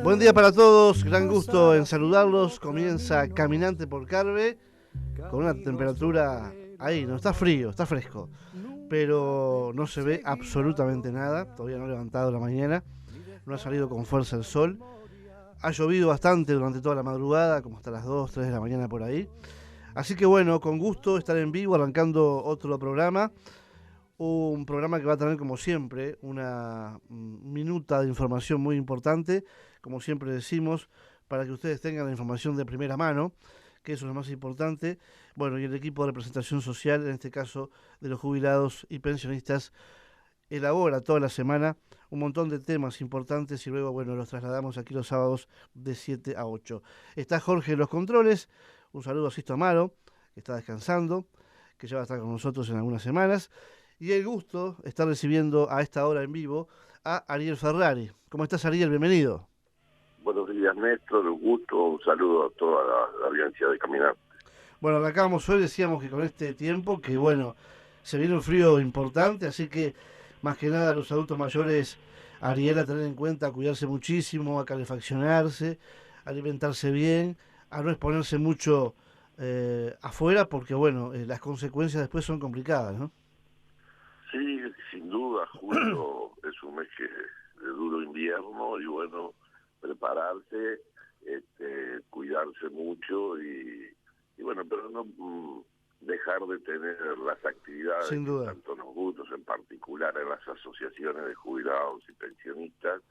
Buen día para todos, gran gusto en saludarlos. Comienza Caminante por Carve con una temperatura ahí, no está frío, está fresco, pero no se ve absolutamente nada. Todavía no ha levantado la mañana, no ha salido con fuerza el sol. Ha llovido bastante durante toda la madrugada, como hasta las 2, 3 de la mañana por ahí. Así que bueno, con gusto estar en vivo, arrancando otro programa. Un programa que va a tener, como siempre, una minuta de información muy importante, como siempre decimos, para que ustedes tengan la información de primera mano, que eso es lo más importante. Bueno, y el equipo de representación social, en este caso de los jubilados y pensionistas, elabora toda la semana un montón de temas importantes y luego, bueno, los trasladamos aquí los sábados de 7 a 8. Está Jorge en los controles, un saludo a Sisto Amaro, que está descansando, que ya va a estar con nosotros en algunas semanas. Y el gusto está recibiendo a esta hora en vivo a Ariel Ferrari. ¿Cómo estás, Ariel? Bienvenido. Buenos días, Néstor. Un gusto, un saludo a toda la audiencia de Caminante. Bueno, arrancábamos hoy, decíamos que con este tiempo, que bueno, se viene un frío importante, así que más que nada los adultos mayores, Ariel, a tener en cuenta, a cuidarse muchísimo, a calefaccionarse, a alimentarse bien, a no exponerse mucho afuera, porque bueno, las consecuencias después son complicadas, ¿no? Sí, sin duda, julio es un mes de duro invierno y bueno, prepararse, cuidarse mucho y bueno, pero no dejar de tener las actividades Sin duda. que tanto nos gustan, en particular en las asociaciones de jubilados y pensionistas.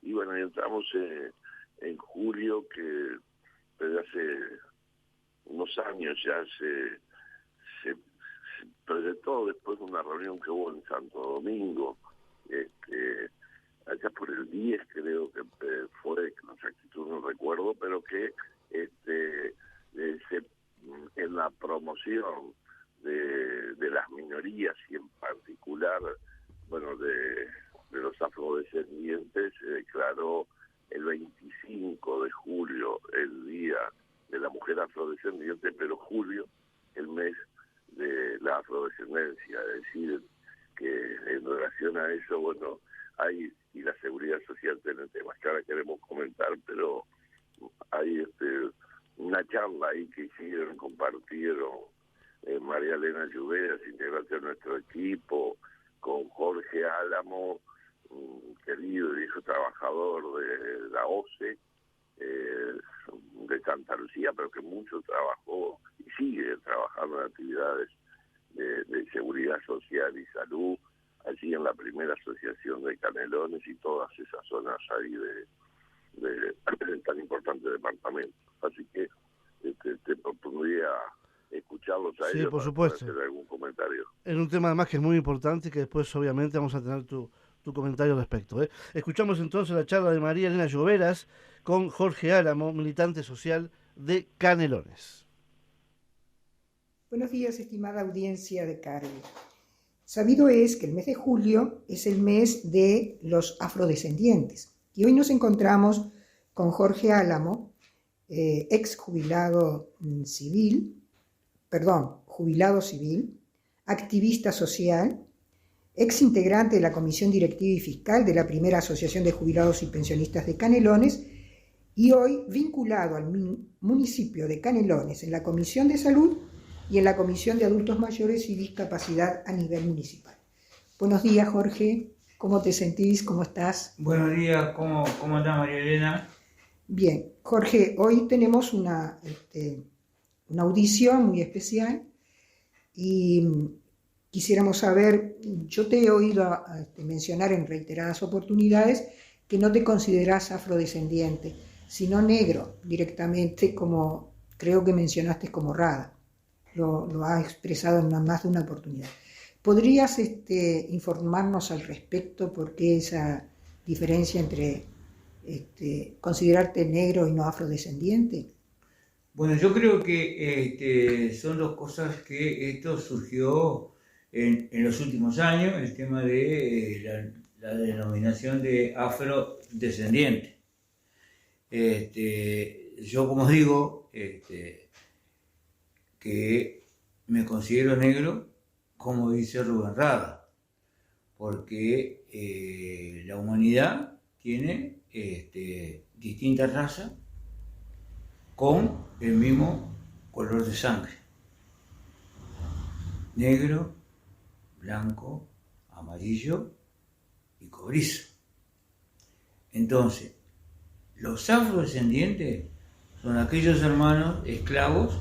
Y bueno, entramos en julio, que desde hace unos años ya se presentó después de una reunión que hubo en Santo Domingo, allá por el 10 creo que fue, con exactitud no recuerdo, pero que en la promoción de las minorías y en particular, bueno, de los afrodescendientes, se declaró el 25 de julio el Día de la Mujer Afrodescendiente, pero julio el mes de la afrodescendencia, es decir, que en relación a eso, bueno, hay, y la seguridad social tiene temas que ahora queremos comentar, pero hay una charla ahí que compartieron María Elena Lluveras, integrante de nuestro equipo, con Jorge Álamo, un querido y viejo trabajador de la OCE, de Santa Lucía, pero que mucho trabajó y sigue trabajando en actividades de seguridad social y salud, allí en la primera asociación de Canelones y todas esas zonas ahí de tan importante departamento. Así que te propondría escucharlos a ellos Por para supuesto. hacer algún comentario. En un tema además que es muy importante y que después obviamente vamos a tener tu comentario al respecto. Escuchamos entonces la charla de María Elena Lloveras con Jorge Álamo, militante social de Canelones. Buenos días, estimada audiencia de Carve. Sabido es que el mes de julio es el mes de los afrodescendientes y hoy nos encontramos con Jorge Álamo, ex jubilado civil, activista social, ex integrante de la Comisión Directiva y Fiscal de la primera Asociación de Jubilados y Pensionistas de Canelones y hoy vinculado al municipio de Canelones en la Comisión de Salud y en la Comisión de Adultos Mayores y Discapacidad a nivel municipal. Buenos días, Jorge. ¿Cómo te sentís? ¿Cómo estás? Buenos días. ¿Cómo andás, María Elena? Bien. Jorge, hoy tenemos una audición muy especial y quisiéramos saber, yo te he oído mencionar en reiteradas oportunidades que no te consideras afrodescendiente, sino negro directamente, como creo que mencionaste como Rada. Lo ha expresado en más de una oportunidad. ¿Podrías informarnos al respecto por qué esa diferencia entre considerarte negro y no afrodescendiente? Bueno, yo creo que son dos cosas que esto surgió en los últimos años, el tema de la denominación de afrodescendiente. Yo, como digo, que me considero negro, como dice Rubén Rada, porque la humanidad tiene distintas razas con el mismo color de sangre: negro, blanco, amarillo y cobrizo. Entonces, los afrodescendientes son aquellos hermanos esclavos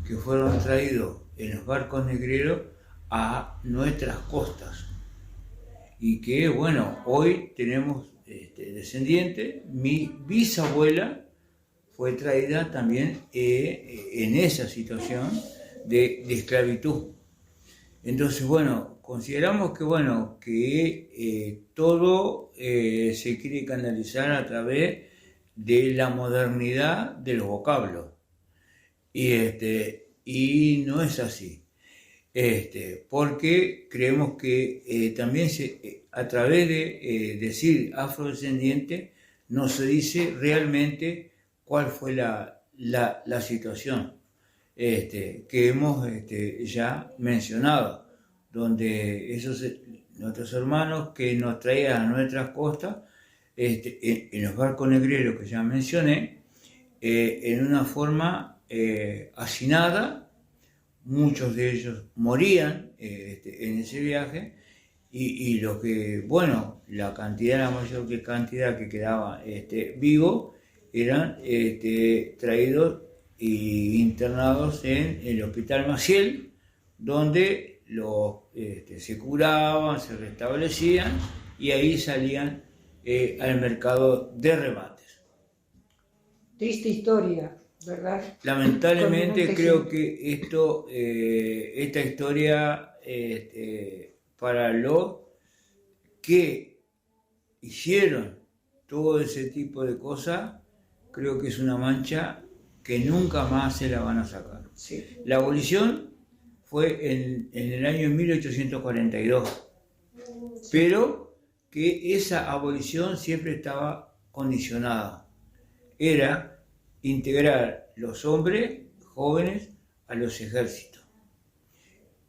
que fueron traídos en los barcos negreros a nuestras costas y que, bueno, hoy tenemos descendientes. Mi bisabuela fue traída también en esa situación de esclavitud. Entonces, bueno, consideramos que, bueno, que todo se quiere canalizar a través de la modernidad de los vocablos. Y no es así. Porque creemos que también a través de decir afrodescendiente no se dice realmente cuál fue la situación que hemos ya mencionado, donde nuestros hermanos que nos traían a nuestras costas en los barcos negreros que ya mencioné, en una forma hacinada. Muchos de ellos morían en ese viaje y lo que, bueno, la mayor cantidad que quedaba vivo eran traídos e internados en el Hospital Maciel, donde se curaban, se restablecían y ahí salían al mercado de remates. Triste historia, ¿verdad? Lamentablemente creo que esta historia, para los que hicieron todo ese tipo de cosas, creo que es una mancha que nunca más se la van a sacar. Sí. La abolición fue en el año 1842, pero que esa abolición siempre estaba condicionada. Era integrar los hombres jóvenes a los ejércitos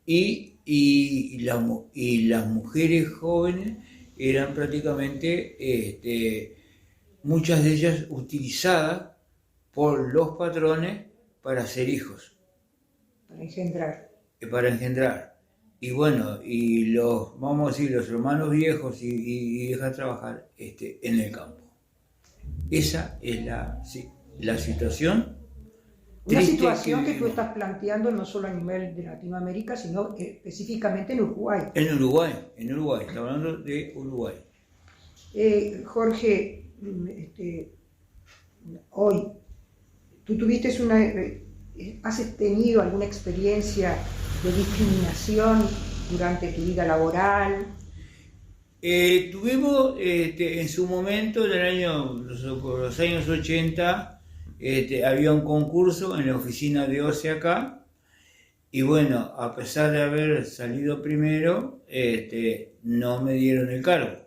y las mujeres jóvenes eran prácticamente muchas de ellas utilizadas por los patrones para hacer hijos, para engendrar. Y bueno, y vamos a decir, los hermanos viejos y dejar trabajar en el campo. Esa es la situación. Una situación que tú estás planteando no solo a nivel de Latinoamérica, sino específicamente en Uruguay. En Uruguay, estamos hablando de Uruguay. Jorge, hoy, ¿tú has tenido alguna experiencia de discriminación durante tu vida laboral? Tuvimos en su momento, por los años 80, había un concurso en la oficina de OCE acá, y bueno, a pesar de haber salido primero, no me dieron el cargo.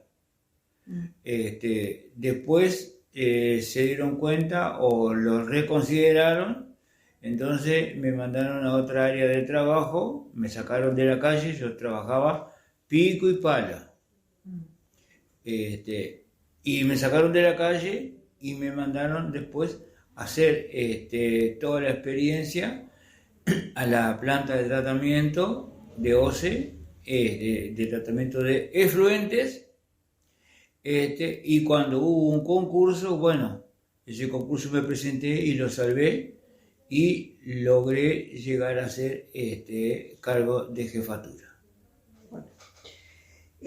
Después se dieron cuenta o lo reconsideraron, entonces me mandaron a otra área de trabajo, me sacaron de la calle, yo trabajaba pico y pala. Y me sacaron de la calle y me mandaron después a hacer toda la experiencia a la planta de tratamiento de OCE, de tratamiento de efluentes, y cuando hubo un concurso, bueno, ese concurso me presenté y lo salvé y logré llegar a ser cargo de jefatura.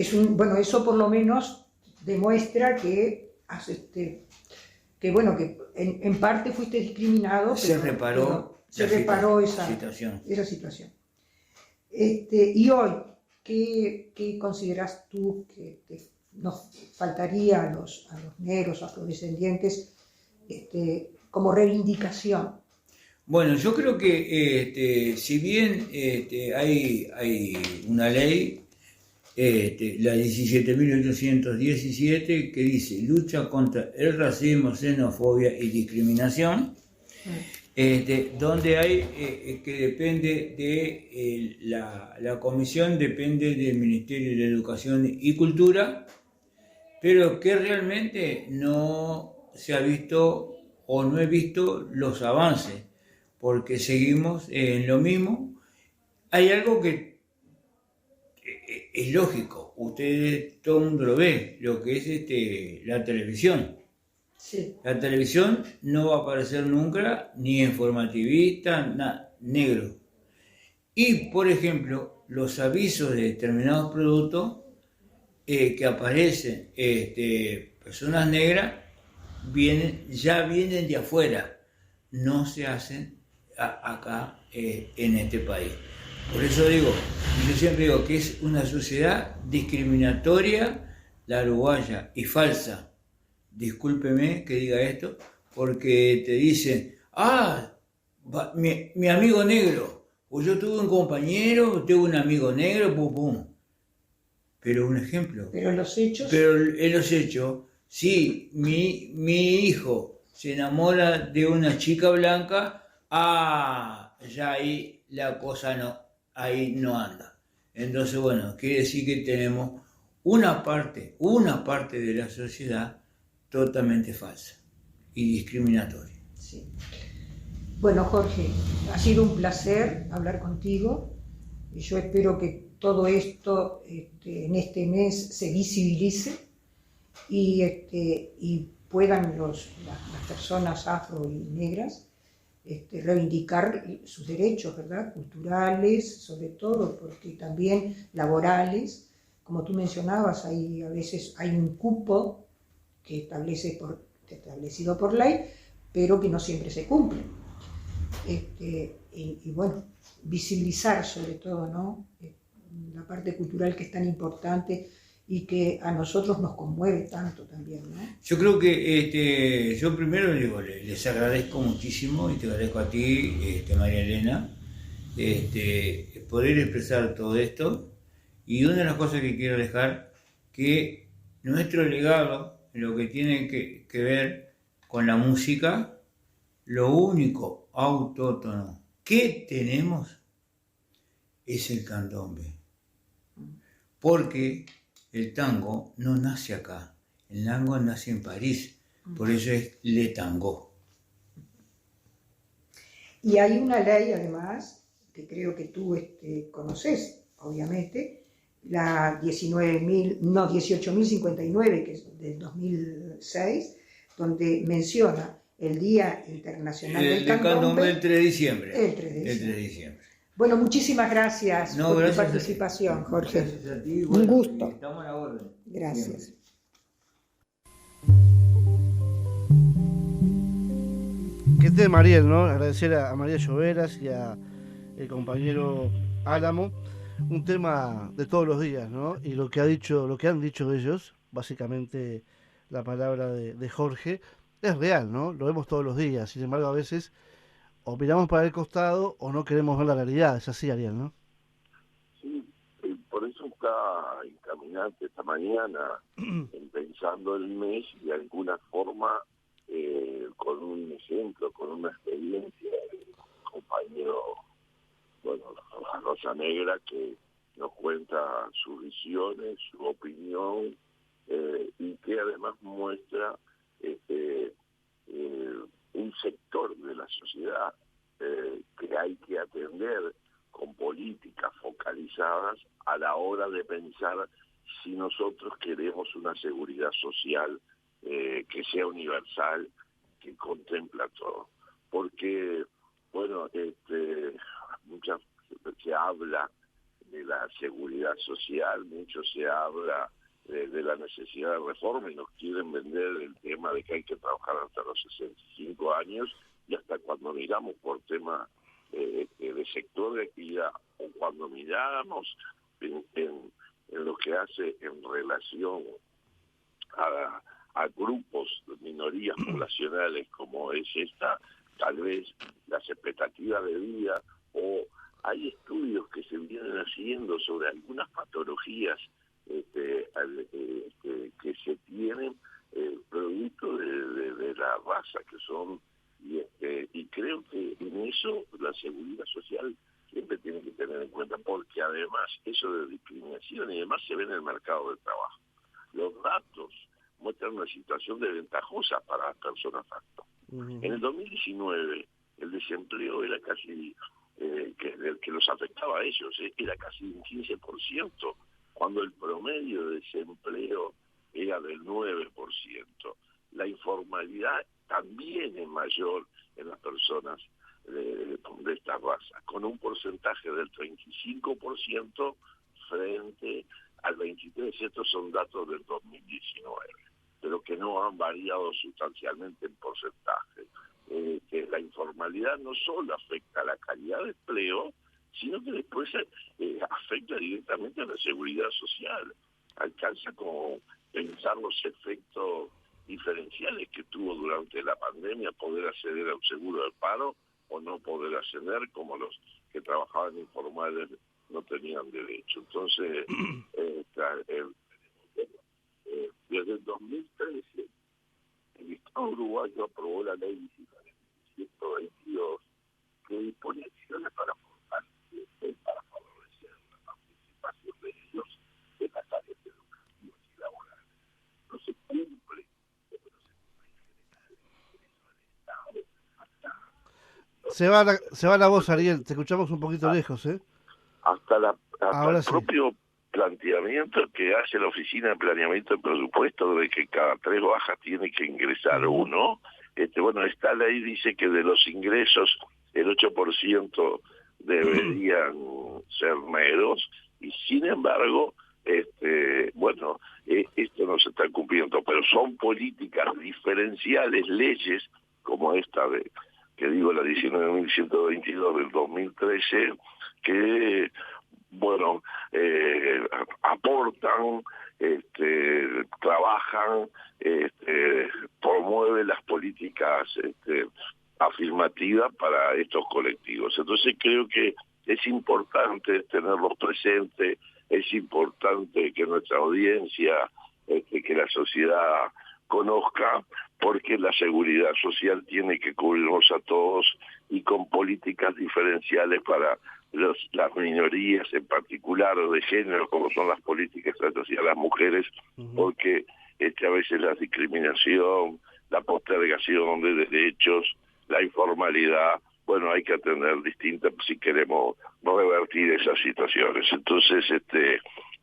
Bueno, eso por lo menos demuestra que bueno, que en parte fuiste discriminado. Se reparó esa situación. Y hoy, ¿qué consideras tú que nos faltaría a los negros, afrodescendientes, como reivindicación? Bueno, yo creo que si bien hay una ley, la 17.817, que dice lucha contra el racismo, xenofobia y discriminación, donde hay que depende de la comisión, depende del Ministerio de Educación y Cultura, pero que realmente no se ha visto o no he visto los avances, porque seguimos en lo mismo. Hay algo que es lógico, ustedes, todo el mundo lo ve, lo que es la televisión. Sí. La televisión no va a aparecer nunca ni informativista, negro. Y, por ejemplo, los avisos de determinados productos que aparecen personas negras ya vienen de afuera, no se hacen acá en este país. Por eso digo, yo siempre digo que es una sociedad discriminatoria, la uruguaya, y falsa. Discúlpeme que diga esto, porque te dicen, mi amigo negro, o yo tuve un compañero, tuve un amigo negro, pum, pum. Pero un ejemplo. Pero los hechos. Pero en los hechos, si mi hijo se enamora de una chica blanca, ya ahí la cosa ahí no anda. Entonces, bueno, quiere decir que tenemos una parte de la sociedad totalmente falsa y discriminatoria. Sí. Bueno, Jorge, ha sido un placer hablar contigo y yo espero que todo esto en este mes se visibilice y puedan las personas afro y negras reivindicar sus derechos, ¿verdad? Culturales, sobre todo, porque también laborales, como tú mencionabas, a veces hay un cupo que establecido por ley, pero que no siempre se cumple. Y bueno, visibilizar sobre todo, ¿no? La parte cultural que es tan importante y que a nosotros nos conmueve tanto también, ¿no? Yo creo que yo primero digo, les agradezco muchísimo y te agradezco a ti, María Elena, poder expresar todo esto. Y una de las cosas que quiero dejar, que nuestro legado, lo que tiene que ver con la música, lo único autóctono que tenemos es el candombe. Porque el tango no nace acá, el tango nace en París, por eso es Le Tango. Y hay una ley además, que creo que tú conoces, obviamente, la 18.059, que es del 2006, donde menciona el Día Internacional del Candombe. El 3 de diciembre. El 3 de diciembre. El 3 de diciembre. Bueno, muchísimas gracias por tu participación, Jorge. Gracias a ti. Un gusto. Estamos a la orden. Gracias. Qué tema, Ariel, ¿no? Agradecer a María Lloveras y a el compañero Álamo. Un tema de todos los días, ¿no? Y lo que han dicho ellos, básicamente la palabra de Jorge, es real, ¿no? Lo vemos todos los días. Sin embargo, a veces o miramos para el costado o no queremos ver la realidad. Es así, Ariel, ¿no? Sí, por eso está encaminante esta mañana pensando el mes y de alguna forma con un ejemplo, con una experiencia del compañero, bueno, la Rosa Negra, que nos cuenta sus visiones, su opinión y que además muestra un sector de la sociedad que hay que atender con políticas focalizadas a la hora de pensar si nosotros queremos una seguridad social que sea universal, que contempla todo. Porque, bueno, muchas se habla de la seguridad social, mucho se habla de la necesidad de reforma y nos quieren vender el tema de que hay que trabajar hasta los 65 años y hasta cuando miramos por tema de sector de actividad o cuando miramos en lo que hace en relación a grupos de minorías poblacionales como es esta, tal vez las expectativas de vida, o hay estudios que se vienen haciendo sobre algunas patologías que se tienen producto de la raza que son, y creo que en eso la seguridad social siempre tiene que tener en cuenta, porque además eso de discriminación y demás se ve en el mercado de trabajo. Los datos muestran una situación desventajosa para las personas facto. En el 2019 el desempleo era casi, que los afectaba a ellos, era casi un 15%, cuando el promedio de desempleo era del 9%. La informalidad también es mayor en las personas de esta raza, con un porcentaje del 35% frente al 23%. Estos son datos del 2019, pero que no han variado sustancialmente en porcentaje. Que la informalidad no solo afecta a la calidad de empleo, sino que después afecta directamente a la seguridad social. Alcanza como pensar los efectos diferenciales que tuvo durante la pandemia poder acceder a un seguro de paro o no poder acceder, como los que trabajaban informales no tenían derecho. Entonces, desde el 2013, el Estado uruguayo aprobó la ley 122, que dispone acciones para favorecer la participación de ellos en las áreas educativas y laborales. No se cumple, Se va la voz, Ariel, te escuchamos un poquito lejos, ¿eh? hasta Ahora el sí. propio planteamiento que hace la Oficina de Planeamiento de Presupuesto, de que cada 3 bajas tiene que ingresar uno. Bueno, esta ley dice que de los ingresos el 8% deberían ser negros, y sin embargo, esto no se está cumpliendo, pero son políticas diferenciales, leyes como esta que digo, la 19.122 del 2013, que aportan, trabajan, promueven las políticas afirmativas para estos colectivos. Entonces creo que es importante tenerlos presentes, es importante que nuestra audiencia, que la sociedad conozca, porque la seguridad social tiene que cubrirnos a todos, y con políticas diferenciales para las minorías, en particular, o de género, como son las políticas hacia las mujeres, porque a veces la discriminación, la postergación de derechos, la informalidad, hay que atender distintas si queremos revertir esas situaciones. Entonces,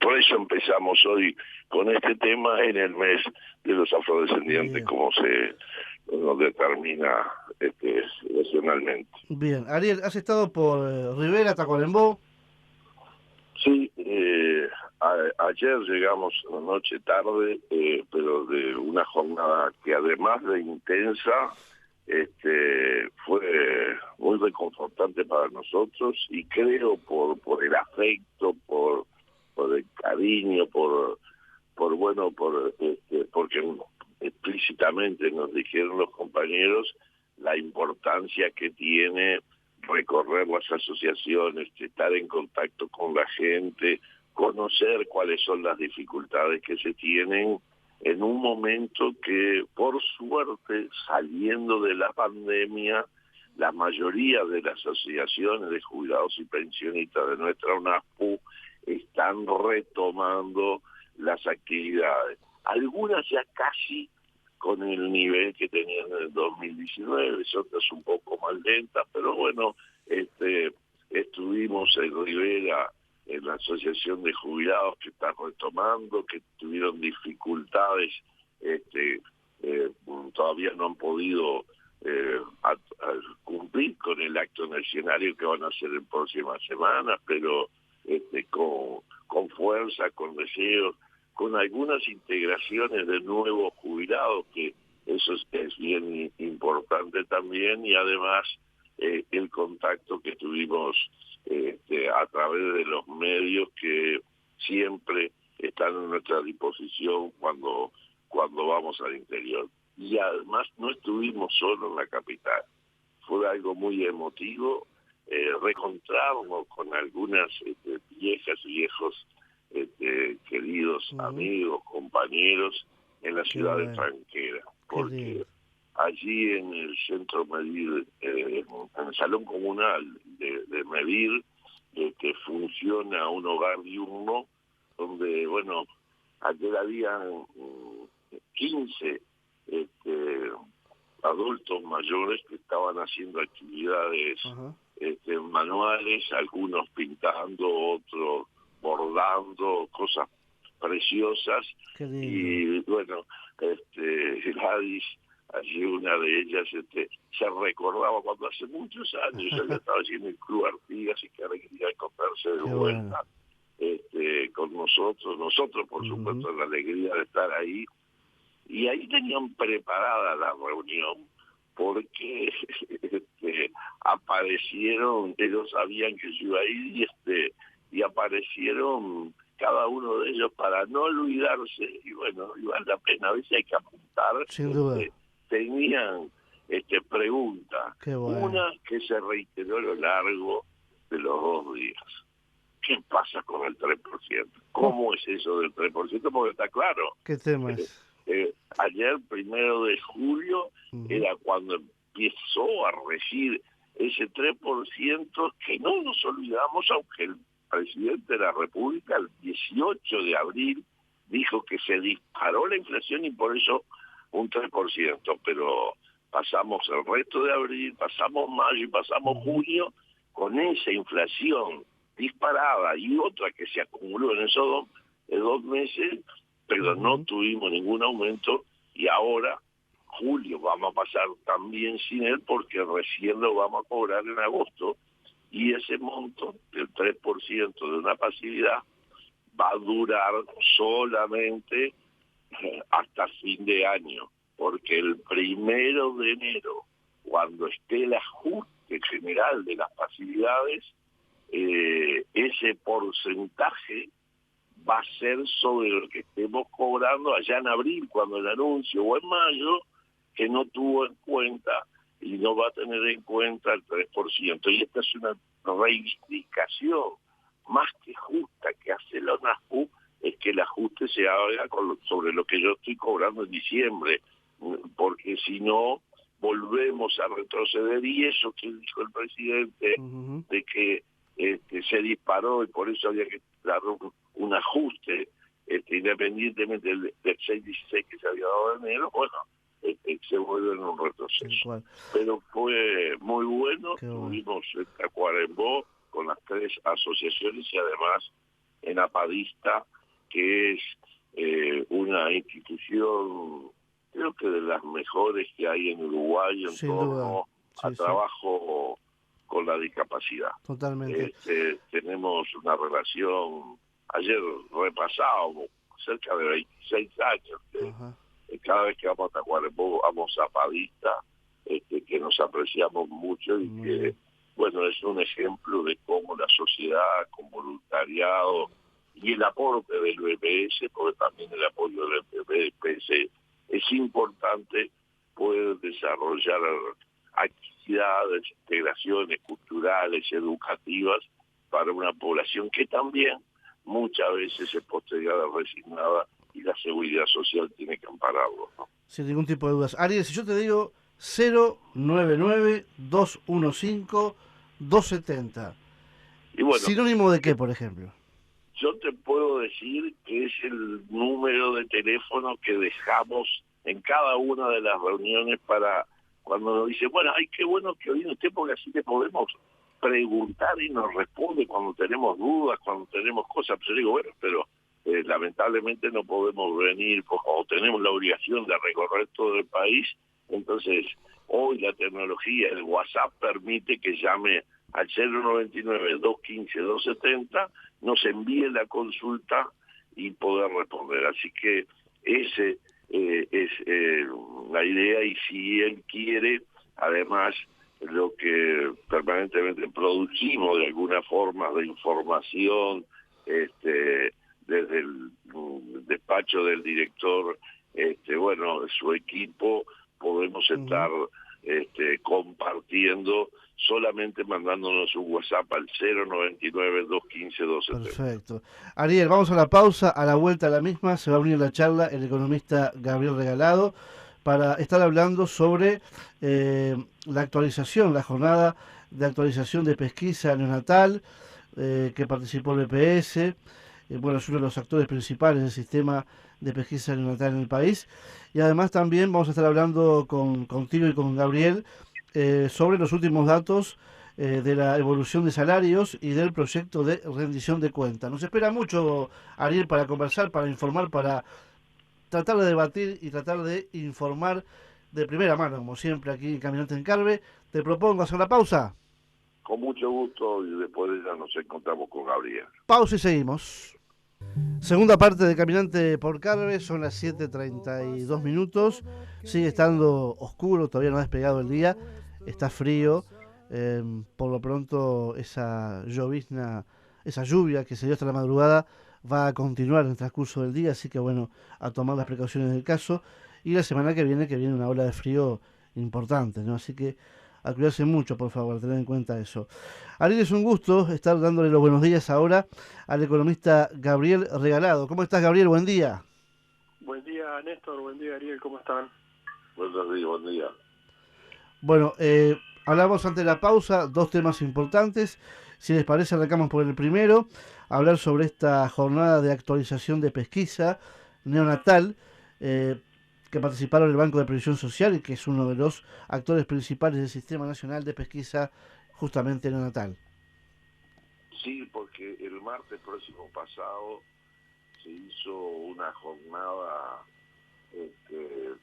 por eso empezamos hoy con este tema en el mes de los afrodescendientes. Bien. Como se nos determina nacionalmente. Bien, Ariel, ¿has estado por Rivera, Tacuarembó? Sí, ayer llegamos noche tarde, pero de una jornada que además de intensa, fue muy reconfortante para nosotros, y creo por el afecto, por el cariño, porque explícitamente nos dijeron los compañeros la importancia que tiene recorrer las asociaciones, estar en contacto con la gente, conocer cuáles son las dificultades que se tienen en un momento que, por suerte, saliendo de la pandemia, la mayoría de las asociaciones de jubilados y pensionistas de nuestra UNASPU están retomando las actividades. Algunas ya casi con el nivel que tenían en el 2019, otras un poco más lentas, pero estuvimos en Rivera, en la Asociación de Jubilados, que está retomando, que tuvieron dificultades, todavía no han podido cumplir con el acto en el escenario que van a hacer en próximas semanas, pero con fuerza, con deseos, con algunas integraciones de nuevos jubilados, que eso es bien importante también, y además el contacto que tuvimos a través de los medios, que siempre están en nuestra disposición cuando vamos al interior. Y además no estuvimos solo en la capital, fue algo muy emotivo reencontrarnos con algunas viejos queridos amigos, compañeros en la ciudad de Tranquera, porque allí en el centro Medir, en el salón comunal de Medir, que funciona un hogar diurno, donde, ayer habían 15 adultos mayores que estaban haciendo actividades manuales, algunos pintando, otros bordando, cosas preciosas. Y bueno, Gladys, allí una de ellas, se recordaba cuando hace muchos años ella estaba haciendo el Club Artigas y que ahora quería encontrarse de vuelta con nosotros por supuesto la alegría de estar ahí. Y ahí tenían preparada la reunión porque aparecieron, ellos sabían que yo iba a ir y aparecieron cada uno de ellos para no olvidarse, y bueno, y vale la pena, a veces hay que apuntar. Sin duda. Tenían preguntas, bueno. Una que se reiteró a lo largo de los 2 días. ¿Qué pasa con el 3%? ¿Cómo es eso del 3%? Porque está claro. ¿Qué tema es? Ayer, 1 de julio, era cuando empezó a regir ese 3% que no nos olvidamos, aunque el presidente de la República el 18 de abril dijo que se disparó la inflación y por eso un 3%, pero pasamos el resto de abril, pasamos mayo y pasamos junio con esa inflación disparada y otra que se acumuló en esos 2 meses, pero no tuvimos ningún aumento y ahora julio vamos a pasar también sin él porque recién lo vamos a cobrar en agosto y ese monto del 3% de una pasividad va a durar solamente hasta fin de año, porque el 1 de enero, cuando esté el ajuste general de las pasividades, ese porcentaje va a ser sobre lo que estemos cobrando allá en abril, cuando el anuncio, o en mayo, que no tuvo en cuenta y no va a tener en cuenta el 3%. Y esta es una reivindicación más que justa que hace la ONASPU, es que el ajuste se haga sobre lo que yo estoy cobrando en diciembre, porque si no, volvemos a retroceder, y eso que dijo el presidente, de que se disparó y por eso había que dar un ajuste, independientemente del 6.16 que se había dado en enero, bueno, se vuelve en un retroceso. Pero fue muy bueno, tuvimos Tacuarembó con las 3 asociaciones y además en Apadista, que es una institución, creo que de las mejores que hay en Uruguay en torno a trabajo con la discapacidad. Totalmente. Tenemos una relación, ayer repasábamos, cerca de 26 años, cada vez que vamos a Tacuarembó vamos a Apadista, que nos apreciamos mucho y que, bueno, es un ejemplo de cómo la sociedad, con voluntariado y el aporte del BPS, porque también el apoyo del BPS es importante, puede desarrollar actividades, integraciones culturales, educativas para una población que también muchas veces es postergada, resignada, y la seguridad social tiene que ampararlo, ¿no? Sin ningún tipo de dudas. Ariel, si yo te digo 099-215-270, y bueno, ¿sinónimo de qué, por ejemplo? Yo te puedo decir que es el número de teléfono que dejamos en cada una de las reuniones para cuando nos dice, bueno, ay, qué bueno que viene usted porque así le podemos preguntar y nos responde cuando tenemos dudas, cuando tenemos cosas. Pero yo digo, bueno, pero lamentablemente no podemos venir o tenemos la obligación de recorrer todo el país. Entonces, hoy la tecnología, el WhatsApp permite que llame al 099-215-270, nos envíe la consulta y poder responder. Así que ese es la idea, y si él quiere, además, lo que permanentemente producimos de alguna forma de información, desde el despacho del director, bueno, su equipo, podemos estar compartiendo, solamente mandándonos un WhatsApp al 099-215-270. Perfecto. Ariel, vamos a la pausa, a la vuelta a la misma se va a abrir la charla el economista Gabriel Regalado para estar hablando sobre la actualización, la jornada de actualización de pesquisa neonatal que participó el BPS. Bueno, es uno de los actores principales del sistema de pesquisa neonatal en el país. Y además también vamos a estar hablando contigo y con Gabriel sobre los últimos datos de la evolución de salarios y del proyecto de rendición de cuentas. Nos espera mucho, Ariel, para conversar, para informar, para tratar de debatir y tratar de informar de primera mano, como siempre aquí en Caminante en Carve. Te propongo hacer la pausa. Con mucho gusto, y después de ella nos encontramos con Gabriel. Pausa y seguimos. Segunda parte de Caminante por Carve, son las 7:32 minutos. Sigue estando oscuro, todavía no ha despegado el día, está frío. Por lo pronto, esa llovizna, esa lluvia que se dio hasta la madrugada va a continuar en el transcurso del día, así que bueno, a tomar las precauciones del caso. Y la semana que viene una ola de frío importante, ¿no? Así que a cuidarse mucho, por favor, tener en cuenta eso. Ariel, es un gusto estar dándole los buenos días ahora al economista Gabriel Regalado. ¿Cómo estás, Gabriel? Buen día. Buen día, Néstor. Buen día, Ariel. ¿Cómo están? Buenos días, buen día. Bueno, hablamos antes de la pausa, dos temas importantes. Si les parece, arrancamos por el primero, hablar sobre esta jornada de actualización de pesquisa neonatal que participaron el Banco de Previsión Social y que es uno de los actores principales del Sistema Nacional de Pesquisa justamente neonatal. Sí, porque el martes próximo pasado se hizo una jornada de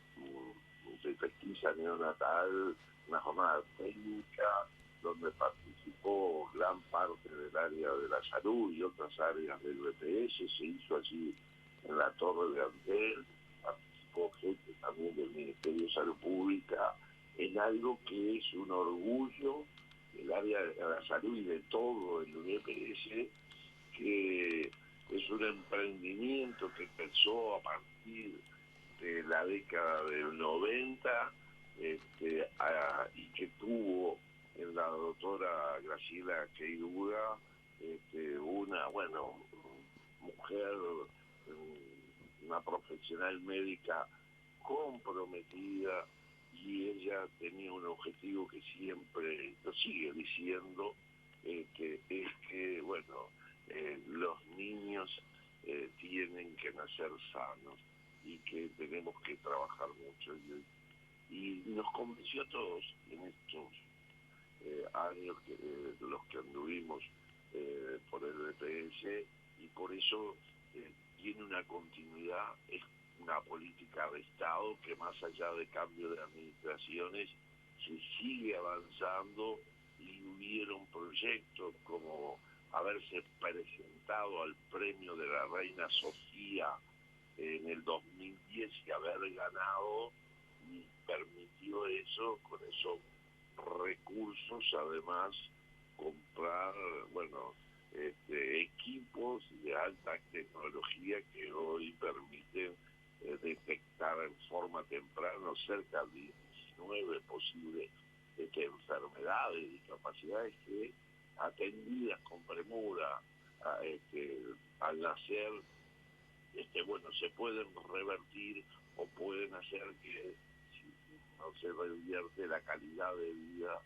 pesquisa neonatal, una jornada técnica donde participó gran parte del área de la salud y otras áreas del BPS. Se hizo allí en la Torre de Antel, participó gente también del Ministerio de Salud Pública, en algo que es un orgullo del área de la salud y de todo el BPS, que es un emprendimiento que empezó a partir de la década del 90 y que tuvo en la doctora Graciela Queiruga una mujer, una profesional médica comprometida, y ella tenía un objetivo que siempre lo sigue diciendo, que es que los niños tienen que nacer sanos y que tenemos que trabajar mucho, y nos convenció a todos en estos años los que anduvimos por el BPS, y por eso tiene una continuidad. Es una política de Estado que, más allá de cambio de administraciones, se sigue avanzando, y hubieron proyectos como haberse presentado al premio de la Reina Sofía en el 2010 y haber ganado, y permitió eso, con esos recursos, además comprar equipos de alta tecnología que hoy permiten detectar en forma temprana cerca de 19 posibles enfermedades, discapacidades que, atendidas con premura al nacer, se pueden revertir o pueden hacer que, si no se revierte, la calidad de vida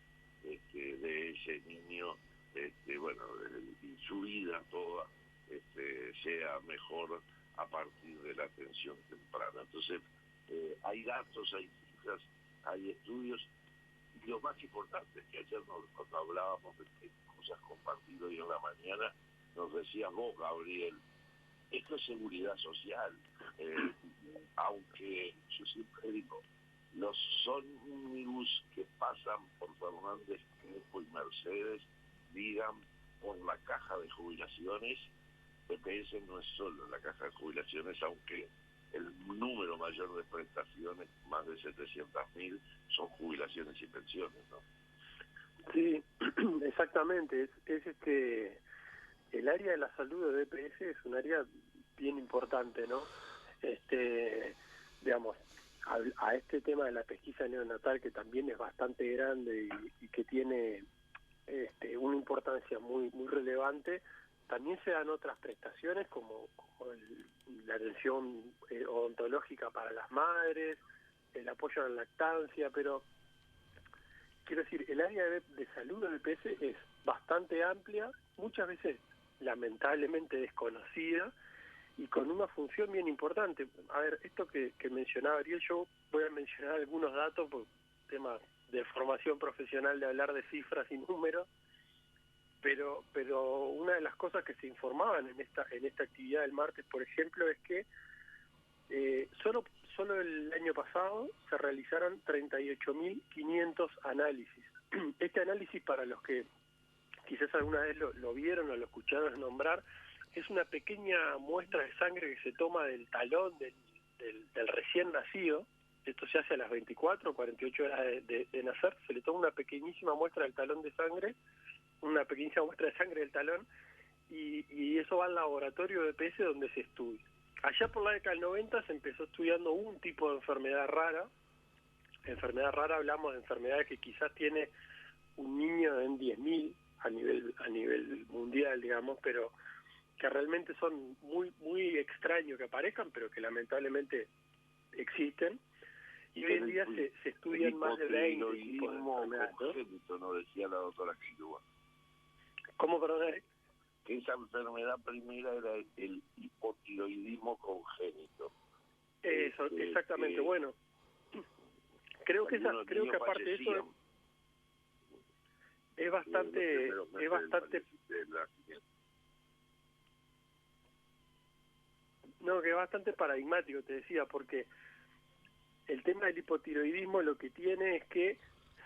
de ese niño, y su vida toda sea mejor a partir de la atención temprana. Entonces, hay datos, hay cifras, hay estudios, y lo más importante es que ayer cuando hablábamos de cosas compartidas hoy en la mañana, nos decías vos, Gabriel, esto es seguridad social, aunque yo siempre digo, los ómnibus que pasan por Fernández Crespo y Mercedes, digan por la caja de jubilaciones, BPS no es solo la caja de jubilaciones, aunque el número mayor de prestaciones, más de 700.000, son jubilaciones y pensiones, ¿no? Sí, exactamente. Es el área de la salud de BPS es un área bien importante, ¿no? Digamos, a este tema de la pesquisa neonatal, que también es bastante grande y que tiene una importancia muy muy relevante, también se dan otras prestaciones como la atención odontológica para las madres, el apoyo a la lactancia, pero quiero decir, el área de salud del BPS es bastante amplia, muchas veces lamentablemente desconocida, y con una función bien importante. A ver, esto que mencionaba Ariel, yo voy a mencionar algunos datos por tema de formación profesional, de hablar de cifras y números, pero una de las cosas que se informaban en esta actividad del martes, por ejemplo, es que solo el año pasado se realizaron 38.500 análisis. Este análisis, para los que quizás alguna vez lo vieron o lo escucharon nombrar, es una pequeña muestra de sangre que se toma del talón del recién nacido. Esto se hace a las 24 o 48 horas de nacer. Se le toma una pequeñísima muestra del talón de sangre, una pequeña muestra de sangre del talón, y eso va al laboratorio de EPS donde se estudia. Allá por la década del 90 se empezó estudiando un tipo de enfermedad rara. Enfermedad rara, hablamos de enfermedades que quizás tiene un niño en 10.000 a nivel mundial, digamos, pero que realmente son muy extraños que aparezcan, pero que lamentablemente existen. Y hoy en día se estudian más de 20 tipos de enfermedades, ¿no? Congénito, nos decía la doctora Quilúa. ¿Cómo, perdón? Que esa enfermedad primera era el hipotiroidismo congénito. Eso, exactamente. Bueno, creo que aparte de eso es bastante que es bastante paradigmático, te decía, porque el tema del hipotiroidismo lo que tiene es que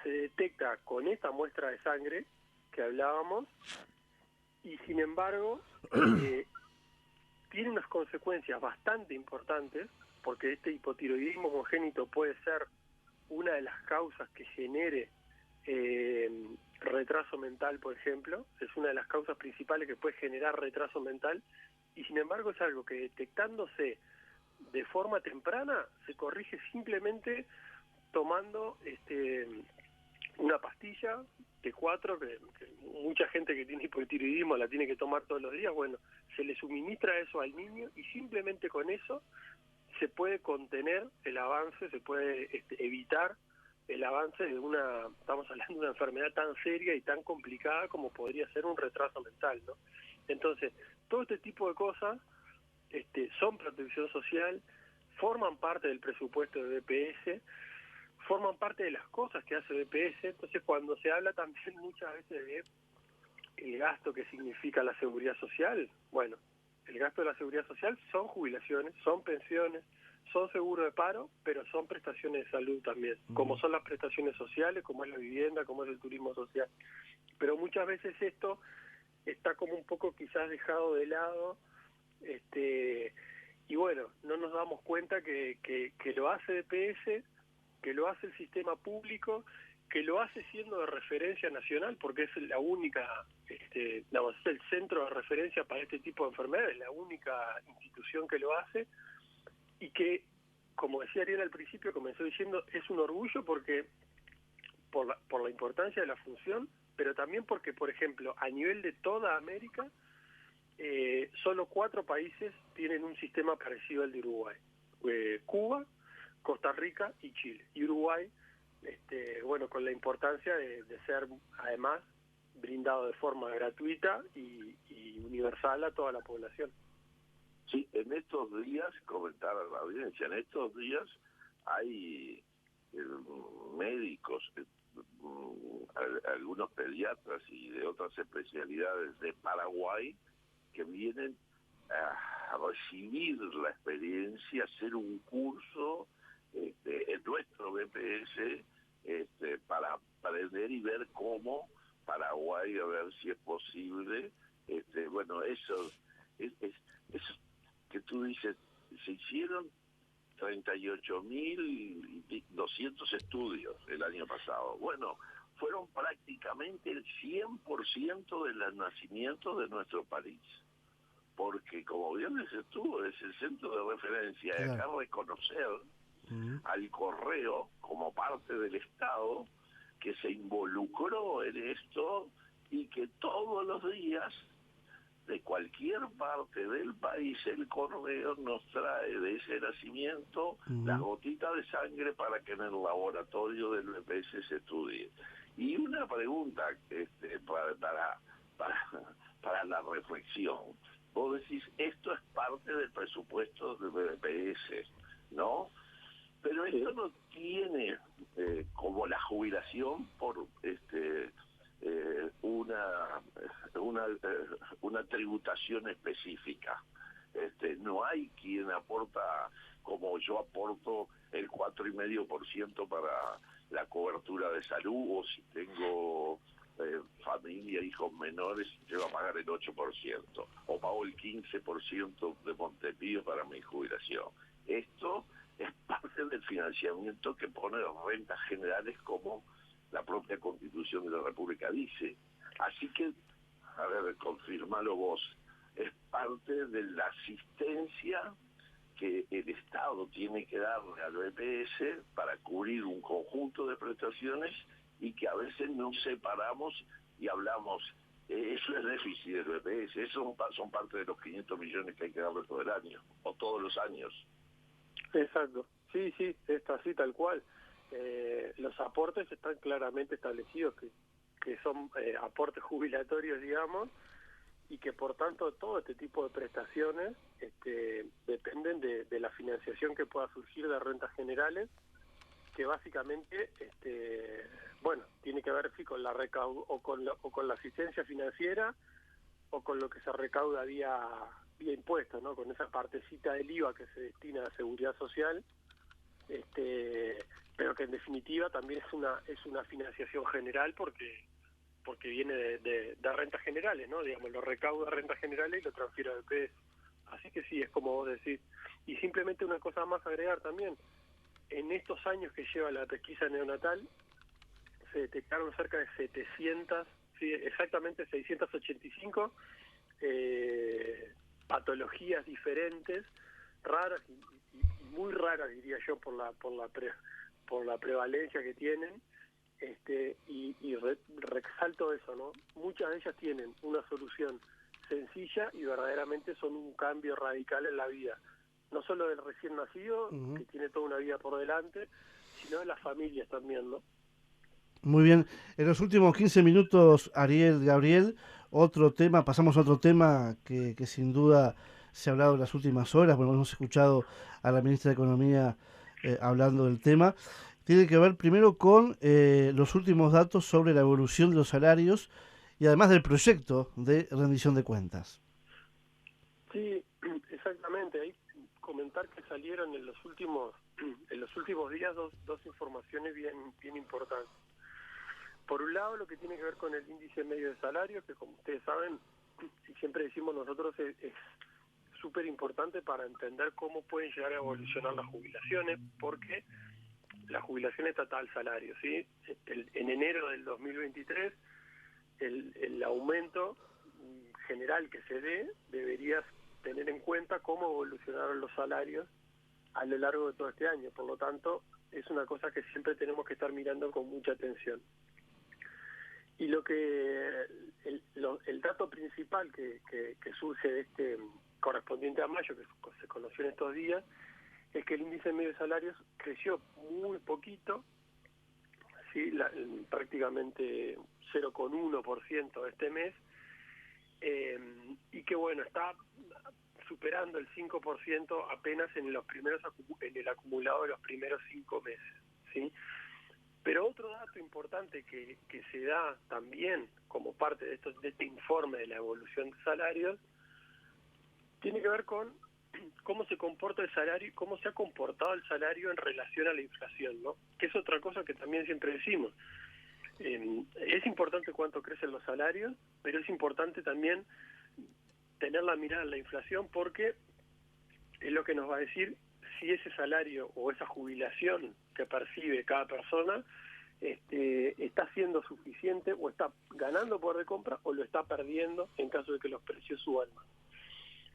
se detecta con esta muestra de sangre que hablábamos, y sin embargo tiene unas consecuencias bastante importantes, porque este hipotiroidismo congénito puede ser una de las causas que genere retraso mental, por ejemplo. Es una de las causas principales que puede generar retraso mental, y sin embargo es algo que, detectándose de forma temprana, se corrige simplemente tomando una pastilla T4, que mucha gente que tiene hipotiroidismo la tiene que tomar todos los días. Bueno, se le suministra eso al niño, y simplemente con eso se puede contener el avance, se puede evitar el avance de estamos hablando de una enfermedad tan seria y tan complicada como podría ser un retraso mental, ¿no? Entonces, todo este tipo de cosas son protección social, forman parte del presupuesto de BPS, forman parte de las cosas que hace BPS. Entonces, cuando se habla también muchas veces de el gasto que significa la seguridad social, bueno, el gasto de la seguridad social son jubilaciones, son pensiones, son seguros de paro, pero son prestaciones de salud también, como son las prestaciones sociales, como es la vivienda, como es el turismo social. Pero muchas veces esto está como un poco quizás dejado de lado, y bueno, no nos damos cuenta que lo hace DPS, que lo hace el sistema público, que lo hace siendo de referencia nacional, porque es la única, es el centro de referencia para este tipo de enfermedades, la única institución que lo hace, y que, como decía Ariel al principio, comenzó diciendo, es un orgullo porque por la importancia de la función, pero también porque, por ejemplo, a nivel de toda América, solo 4 países tienen un sistema parecido al de Uruguay: Cuba, Costa Rica y Chile. Y Uruguay, bueno, con la importancia de ser, además, brindado de forma gratuita y universal a toda la población. Sí, en estos días, comentar a la audiencia, en estos días hay médicos, algunos pediatras y de otras especialidades de Paraguay que vienen a recibir la experiencia, hacer un curso en nuestro BPS para aprender y ver cómo Paraguay, a ver si es posible. Bueno, eso que tú dices, se hicieron 38.200 estudios el año pasado. Bueno, fueron prácticamente el 100% de los nacimientos de nuestro país, porque como bien dices tú, es el centro de referencia. Claro. Y acá reconocer al correo como parte del Estado que se involucró en esto y que todos los días, de cualquier parte del país, el correo nos trae de ese nacimiento las gotitas de sangre para que en el laboratorio del BPS se estudie. Y una pregunta para la reflexión. vos decís, esto es parte del presupuesto del BPS, ¿no? Pero esto no tiene como la jubilación por una tributación específica. No hay quien aporta como yo aporto el 4,5% para la cobertura de salud, o si tengo familia, hijos menores, llego a pagar el 8%, o pago el 15% de Montepío para mi jubilación. Esto es parte del financiamiento que pone las rentas generales, como la propia Constitución de la República dice. Así que, a ver, confirmalo vos, es parte de la asistencia que el Estado tiene que darle al BPS para cubrir un conjunto de prestaciones, y que a veces nos separamos y hablamos, eso es déficit del BPS, eso son parte de los 500 millones que hay que darle todo el año, o todos los años. Exacto, sí, está así tal cual. Los aportes están claramente establecidos, que son aportes jubilatorios, digamos, y que por tanto todo este tipo de prestaciones dependen de la financiación que pueda surgir de rentas generales, que básicamente tiene que ver sí con la o con la asistencia financiera, o con lo que se recauda vía impuestos, ¿no? Con esa partecita del IVA que se destina a seguridad social, pero que en definitiva también es una financiación general, porque viene de rentas generales, ¿no? Digamos, lo recauda de rentas generales y lo transfiere al BPS. Así que sí, es como vos decís. Y simplemente una cosa más a agregar también: en estos años que lleva la pesquisa neonatal, se detectaron cerca de 700, sí, exactamente 685 patologías diferentes, raras y muy raras, diría yo, por la prevalencia que tienen. Resalto eso, ¿no? Muchas de ellas tienen una solución sencilla y verdaderamente son un cambio radical en la vida, no solo del recién nacido, que tiene toda una vida por delante, sino de las familias también, ¿no? Muy bien. En los últimos 15 minutos, Ariel, Gabriel, pasamos a otro tema que sin duda se ha hablado en las últimas horas. Bueno, hemos escuchado a la ministra de Economía hablando del tema. Tiene que ver primero con los últimos datos sobre la evolución de los salarios y además del proyecto de rendición de cuentas. Sí, exactamente. Ahí comentar que salieron en los últimos días dos informaciones bien importantes. Por un lado, lo que tiene que ver con el índice medio de salario, que como ustedes saben, y siempre decimos nosotros, es súper importante para entender cómo pueden llegar a evolucionar las jubilaciones, porque la jubilación está atada al salario, ¿sí? En enero del 2023, el aumento general que se dé debería tener en cuenta cómo evolucionaron los salarios a lo largo de todo este año. Por lo tanto, es una cosa que siempre tenemos que estar mirando con mucha atención. Y el dato principal que surge de correspondiente a mayo, que se conoció en estos días, es que el índice medio de salarios creció muy poquito, ¿sí? Prácticamente 0,1% este mes, y que bueno, está superando el 5% apenas en el acumulado de los primeros 5 meses, ¿sí? Pero otro dato importante que se da también como parte de este informe de la evolución de salarios tiene que ver con cómo se comporta el salario y cómo se ha comportado el salario en relación a la inflación, ¿no? Que es otra cosa que también siempre decimos. Es importante cuánto crecen los salarios, pero es importante también tener la mirada en la inflación, porque es lo que nos va a decir si ese salario o esa jubilación que percibe cada persona está siendo suficiente, o está ganando poder de compra, o lo está perdiendo en caso de que los precios suban más.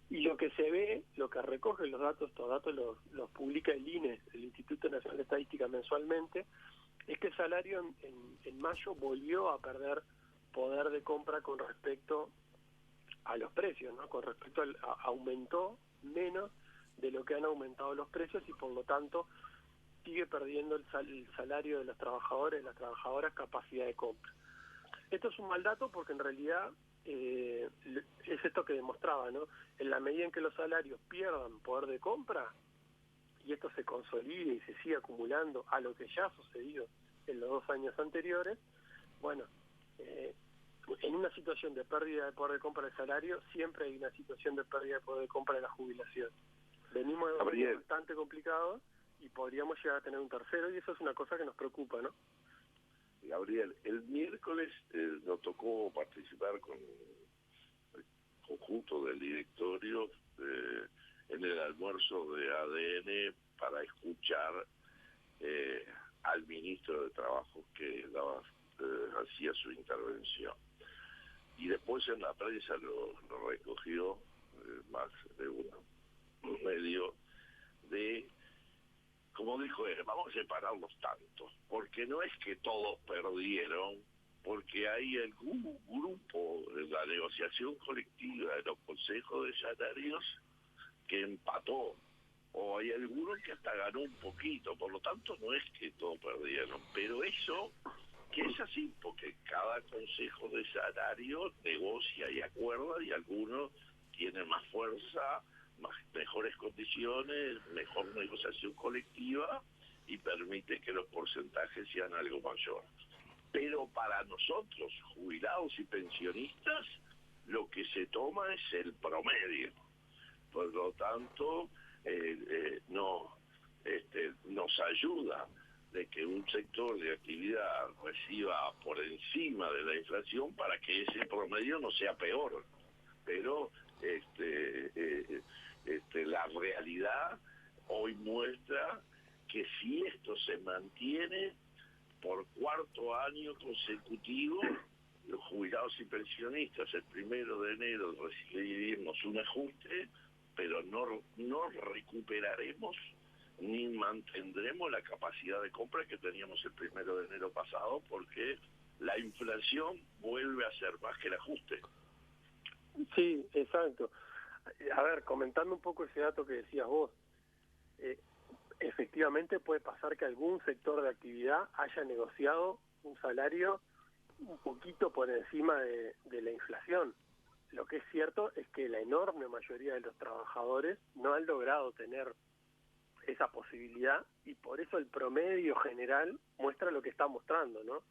Y lo que se ve, lo que recoge los datos, estos datos los publica el INE, el Instituto Nacional de Estadística, mensualmente, es que el salario en mayo volvió a perder poder de compra con respecto a los precios, ¿no? Con respecto aumentó menos de lo que han aumentado los precios, y por lo tanto sigue perdiendo el salario de los trabajadores, de las trabajadoras, capacidad de compra. Esto es un mal dato, porque en realidad es esto que demostraba, ¿no? En la medida en que los salarios pierdan poder de compra y esto se consolide y se sigue acumulando a lo que ya ha sucedido en los 2 años anteriores, bueno, en una situación de pérdida de poder de compra del salario, siempre hay una situación de pérdida de poder de compra de la jubilación. Venimos de un año bastante complicado y podríamos llegar a tener un tercero, y eso es una cosa que nos preocupa, ¿no? Gabriel, el miércoles nos tocó participar con el conjunto del directorio en el almuerzo de ADN para escuchar al ministro de Trabajo que hacía su intervención. Y después en la prensa lo recogió más de un medio de, como dijo él, vamos a separarlos tanto, porque no es que todos perdieron, porque hay algún grupo de la negociación colectiva de los consejos de salarios que empató, o hay alguno que hasta ganó un poquito, por lo tanto no es que todos perdieron, pero eso que es así, porque cada consejo de salario negocia y acuerda, y algunos tienen más fuerza, mejores condiciones, mejor negociación colectiva, y permite que los porcentajes sean algo mayor. Pero para nosotros, jubilados y pensionistas, lo que se toma es el promedio. Por lo tanto, nos ayuda de que un sector de actividad reciba por encima de la inflación para que ese promedio no sea peor. Pero la realidad hoy muestra que si esto se mantiene por 4º año consecutivo, los jubilados y pensionistas el 1 de enero recibiremos un ajuste, pero no recuperaremos ni mantendremos la capacidad de compra que teníamos el 1 de enero pasado, porque la inflación vuelve a ser más que el ajuste. Sí, exacto. A ver, comentando un poco ese dato que decías vos, efectivamente puede pasar que algún sector de actividad haya negociado un salario un poquito por encima de la inflación. Lo que es cierto es que la enorme mayoría de los trabajadores no han logrado tener esa posibilidad, y por eso el promedio general muestra lo que está mostrando, ¿no?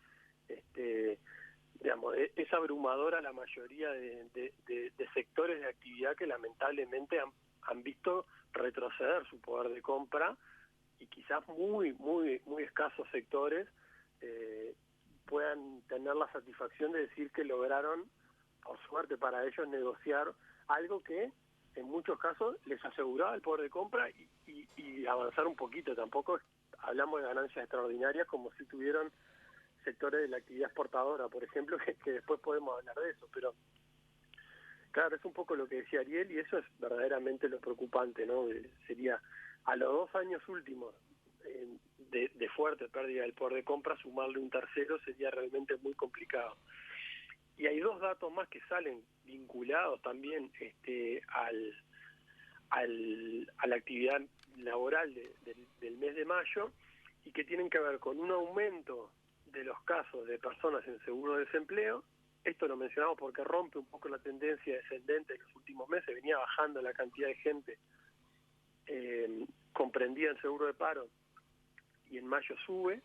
Digamos, es abrumadora la mayoría de sectores de actividad que lamentablemente han visto retroceder su poder de compra, y quizás muy escasos sectores puedan tener la satisfacción de decir que lograron, por suerte para ellos, negociar algo que en muchos casos les aseguraba el poder de compra y avanzar un poquito. Tampoco hablamos de ganancias extraordinarias como si tuvieron sectores de la actividad exportadora, por ejemplo, que después podemos hablar de eso, pero claro, es un poco lo que decía Ariel, y eso es verdaderamente lo preocupante, ¿no? Sería a los 2 años últimos de fuerte pérdida del poder de compra, sumarle un tercero sería realmente muy complicado. Y hay 2 datos más que salen vinculados también a la actividad laboral del mes de mayo, y que tienen que ver con un aumento de los casos de personas en seguro de desempleo. Esto lo mencionamos porque rompe un poco la tendencia descendente de los últimos meses. Venía bajando la cantidad de gente comprendida en seguro de paro, y en mayo sube,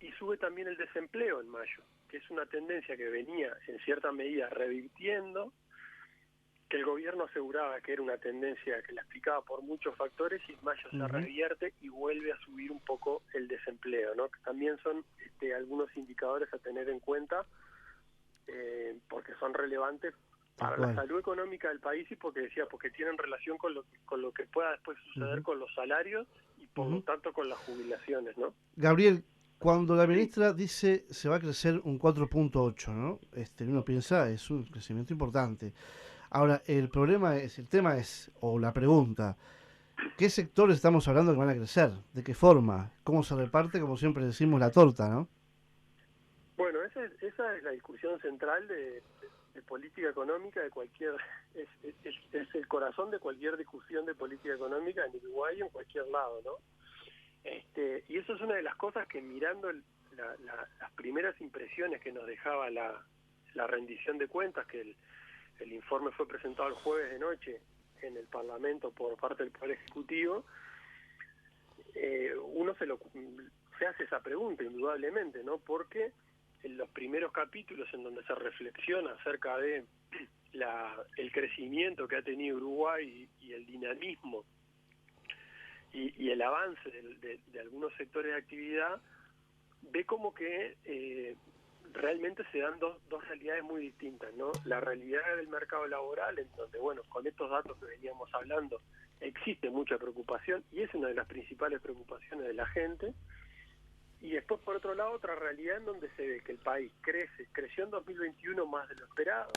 y sube también el desempleo en mayo, que es una tendencia que venía en cierta medida revirtiendo, que el gobierno aseguraba que era una tendencia que la explicaba por muchos factores, y en mayo se revierte y vuelve a subir un poco el desempleo, ¿no? Que también son algunos indicadores a tener en cuenta, porque son relevantes para la salud económica del país, y porque tienen relación con lo que pueda después suceder con los salarios y por lo tanto con las jubilaciones, ¿no? Gabriel, cuando la ministra dice se va a crecer un 4.8, ¿no? Uno piensa, es un crecimiento importante. Ahora, el tema es, o la pregunta, ¿qué sectores estamos hablando que van a crecer? ¿De qué forma? ¿Cómo se reparte, como siempre decimos, la torta, no? Bueno, esa es la discusión central de política económica de cualquier, es el corazón de cualquier discusión de política económica en Uruguay y en cualquier lado, ¿no? Y eso es una de las cosas que, mirando las primeras impresiones que nos dejaba la la rendición de cuentas, que el informe fue presentado el jueves de noche en el Parlamento por parte del Poder Ejecutivo, uno se hace esa pregunta indudablemente, ¿no? Porque en los primeros capítulos en donde se reflexiona acerca de el crecimiento que ha tenido Uruguay y el dinamismo y el avance de algunos sectores de actividad, ve como que realmente se dan dos realidades muy distintas, ¿no? La realidad del mercado laboral, en donde, bueno, con estos datos que veníamos hablando, existe mucha preocupación, y es una de las principales preocupaciones de la gente. Y después, por otro lado, otra realidad en donde se ve que el país creció en 2021 más de lo esperado,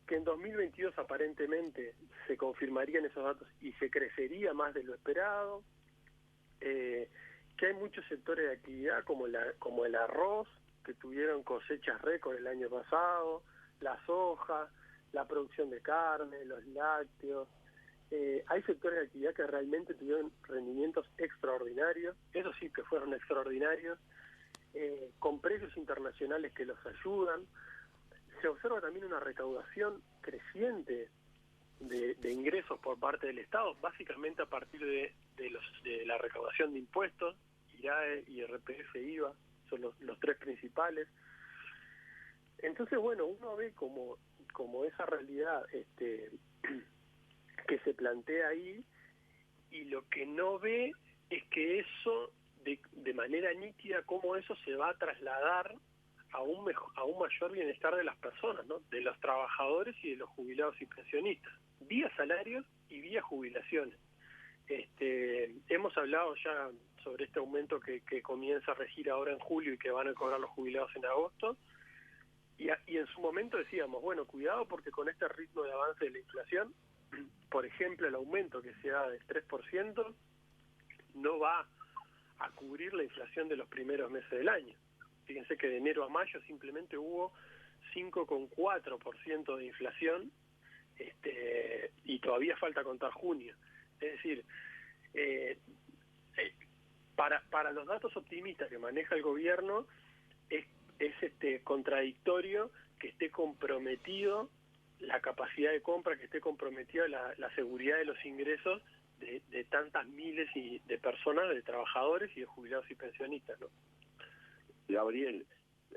que en 2022 aparentemente se confirmarían esos datos y se crecería más de lo esperado, que hay muchos sectores de actividad como el arroz, que tuvieron cosechas récord el año pasado, la soja, la producción de carne, los lácteos. Hay sectores de actividad que realmente tuvieron rendimientos extraordinarios, eso sí que fueron extraordinarios, con precios internacionales que los ayudan. Se observa también una recaudación creciente de ingresos por parte del Estado, básicamente a partir de la recaudación de impuestos, IRAE, IRPF, IVA, son los tres principales. Entonces, bueno, uno ve como esa realidad que se plantea ahí, y lo que no ve es que eso, de manera nítida, cómo eso se va a trasladar a un mayor bienestar de las personas, ¿no? De los trabajadores y de los jubilados y pensionistas, vía salarios y vía jubilaciones. Hemos hablado ya sobre este aumento que comienza a regir ahora en julio y que van a cobrar los jubilados en agosto, y en su momento decíamos, bueno, cuidado, porque con este ritmo de avance de la inflación, por ejemplo, el aumento que se da del 3% no va a cubrir la inflación de los primeros meses del año. Fíjense que de enero a mayo simplemente hubo 5,4% de inflación, y todavía falta contar junio. Es decir, para los datos optimistas que maneja el gobierno, es contradictorio que esté comprometido la capacidad de compra, que esté comprometida la seguridad de los ingresos de tantas miles de personas, de trabajadores y de jubilados y pensionistas, ¿no? Gabriel,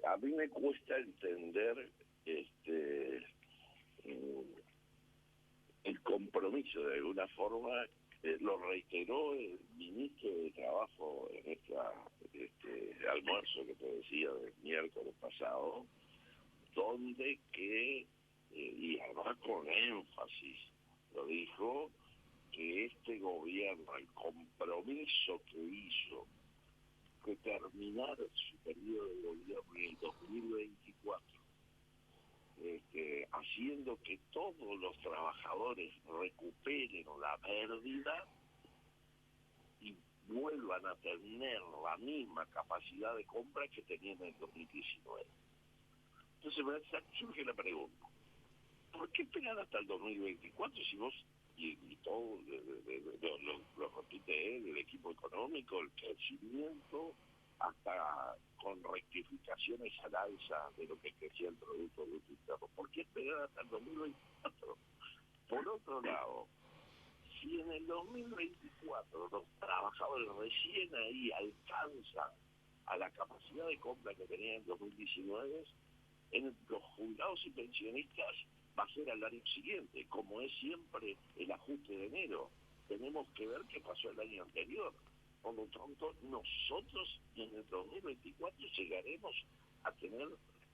a mí me cuesta entender el compromiso, de alguna forma, lo reiteró el ministro de Trabajo en este almuerzo que te decía del miércoles pasado, donde y además con énfasis, lo dijo, que este gobierno, el compromiso que hizo de terminar su periodo de gobierno en el 2024, haciendo que todos los trabajadores recuperen la pérdida y vuelvan a tener la misma capacidad de compra que tenían en el 2019. Entonces surge la pregunta, ¿por qué esperar hasta el 2024 si vos, y todo lo repite él, el equipo económico, el crecimiento, hasta con rectificaciones al alza de lo que crecía el Producto Bruto Interno? ¿Por qué esperar hasta el 2024? Por otro lado, si en el 2024 los trabajadores recién ahí alcanzan a la capacidad de compra que tenían en 2019, en los jubilados y pensionistas va a ser al año siguiente, como es siempre el ajuste de enero. Tenemos que ver qué pasó el año anterior. Por lo tanto, nosotros en el 2024 llegaremos a tener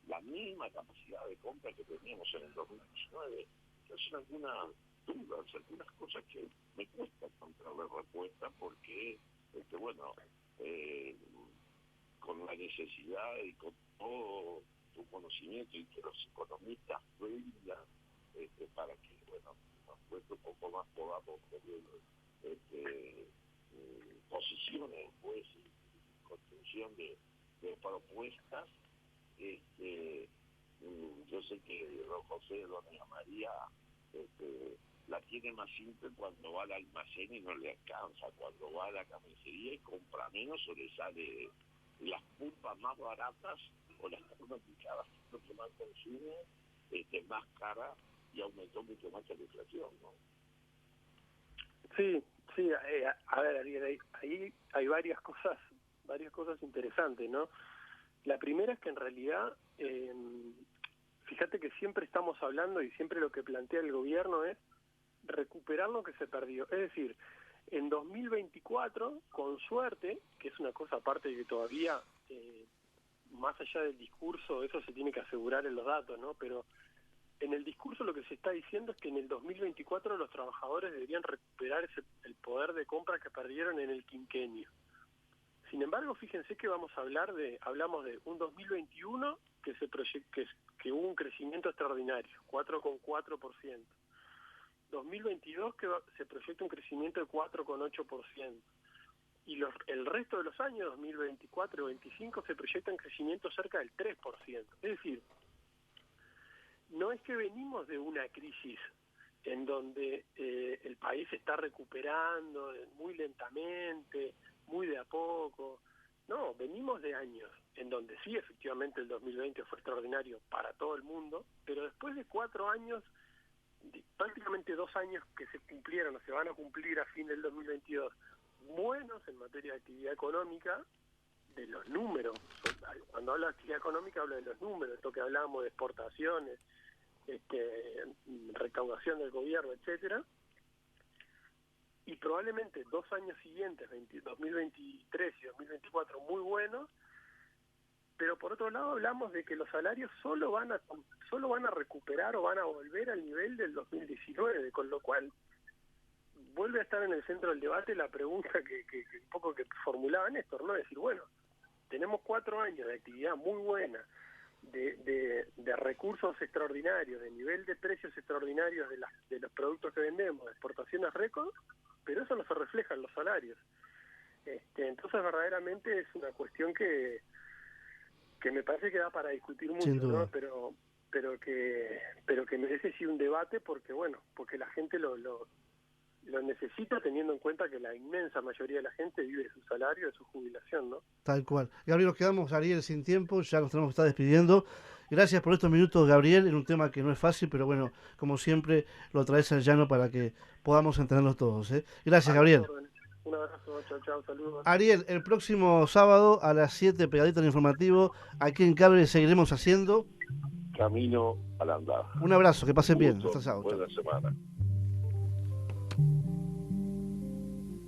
la misma capacidad de compra que teníamos en el 2019. Son algunas dudas, algunas cosas que me cuesta encontrarle respuesta, porque, con la necesidad y con todo tu conocimiento, y que los economistas brindan para que, nosotros un poco más podamos tener posiciones, pues, y construcción de propuestas. Yo sé que don José, doña María, la tiene más simple cuando va al almacén y no le alcanza, cuando va a la carnicería y compra menos, o le sale las pulpas más baratas o las carnes picadas, lo que más consume consumo más cara y aumentó mucho más la inflación, ¿no? Sí, sí, a ver, Ariel, ahí hay varias cosas interesantes, ¿no? La primera es que en realidad, fíjate que siempre estamos hablando y siempre lo que plantea el gobierno es recuperar lo que se perdió. Es decir, en 2024, con suerte, que es una cosa aparte de que todavía, más allá del discurso, eso se tiene que asegurar en los datos, ¿no? Pero en el discurso lo que se está diciendo es que en el 2024 los trabajadores deberían recuperar el poder de compra que perdieron en el quinquenio. Sin embargo, fíjense que hablamos de un 2021 que hubo un crecimiento extraordinario, 4,4%. 2022 que se proyecta un crecimiento de 4,8%. Y el resto de los años, 2024 y 2025, se proyectan crecimientos cerca del 3%. Es decir, no es que venimos de una crisis en donde el país se está recuperando muy lentamente, muy de a poco. No, venimos de años en donde sí, efectivamente, el 2020 fue extraordinario para todo el mundo, pero después de 4 años, prácticamente 2 años que se cumplieron o se van a cumplir a fin del 2022, buenos en materia de actividad económica, de los números. Cuando hablo de actividad económica hablo de los números, esto que hablábamos de exportaciones, recaudación del gobierno, etcétera. Y probablemente 2 años siguientes, 2023 y 2024, muy buenos, pero por otro lado hablamos de que los salarios solo van a recuperar o van a volver al nivel del 2019, con lo cual vuelve a estar en el centro del debate la pregunta que un poco que formulaba Néstor, ¿no? Es decir, bueno, tenemos 4 años de actividad muy buena, de recursos extraordinarios, de nivel de precios extraordinarios de los productos que vendemos, de exportaciones récord, pero eso no se refleja en los salarios. Entonces verdaderamente es una cuestión que me parece que da para discutir mucho, ¿no? Pero que merece sí un debate porque la gente lo necesita, teniendo en cuenta que la inmensa mayoría de la gente vive de su salario, de su jubilación, ¿no? Tal cual. Gabriel, nos quedamos, Ariel, sin tiempo, ya nos tenemos que estar despidiendo. Gracias por estos minutos, Gabriel, en un tema que no es fácil, pero bueno, como siempre, lo traes al llano para que podamos entendernos todos, ¿eh? Gracias, Gabriel. Un abrazo, chao, saludos. Ariel, el próximo sábado a las 7, pegadito al informativo, aquí en Carve seguiremos haciendo Camino al andar. Un abrazo, que pasen bien. Hasta sábado. Buena semana.